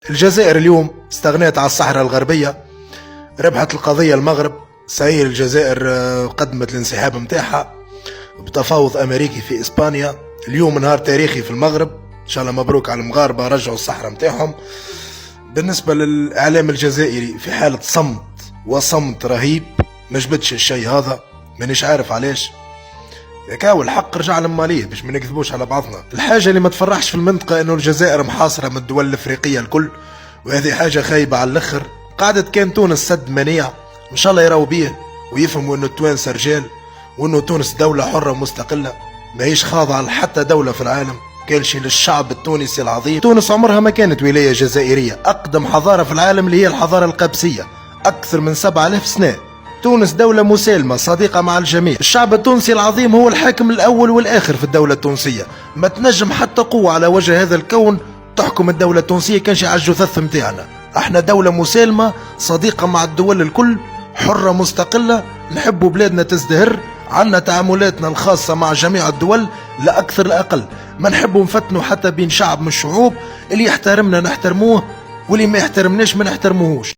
الجزائر اليوم استغنت على الصحراء الغربية، ربحت القضية المغرب، صحيح الجزائر قدمت الانسحاب متاعها بتفاوض أمريكي في إسبانيا. اليوم نهار تاريخي في المغرب، إن شاء الله مبروك على المغاربة رجعوا الصحراء متاعهم. بالنسبة للإعلام الجزائري في حالة صمت وصمت رهيب، ما جبتش الشيء هذا، مانيش عارف علاش. كاو الحق رجع لماليه باش ما نكذبوش على بعضنا. الحاجة اللي ما تفرحش في المنطقة انه الجزائر محاصرة من الدول الافريقية الكل، وهذه حاجة خايبة على الاخر. قعدت كان تونس سد منيع، ان شاء الله يراو بيه ويفهموا انه التوانسة رجال، وانه تونس دولة حرة مستقلة ماهيش خاضعة لحتى دولة في العالم. كان شي للشعب التونسي العظيم. تونس عمرها ما كانت ولاية جزائرية، اقدم حضارة في العالم اللي هي الحضارة القبسية، اكثر من 7000 سنة. تونس دولة مسالمة صديقة مع الجميع. الشعب التونسي العظيم هو الحاكم الأول والآخر في الدولة التونسية. ما تنجم حتى قوة على وجه هذا الكون تحكم الدولة التونسية كانش على الجثث متاعنا. احنا دولة مسالمة صديقة مع الدول الكل، حرة مستقلة، نحبوا بلادنا تزدهر، عنا تعاملاتنا الخاصة مع جميع الدول لا أكثر لا أقل. ما نحبوا نفتنوا حتى بين شعب من الشعوب، اللي يحترمنا نحترموه واللي ما يحترمناش ما نحترموهوش.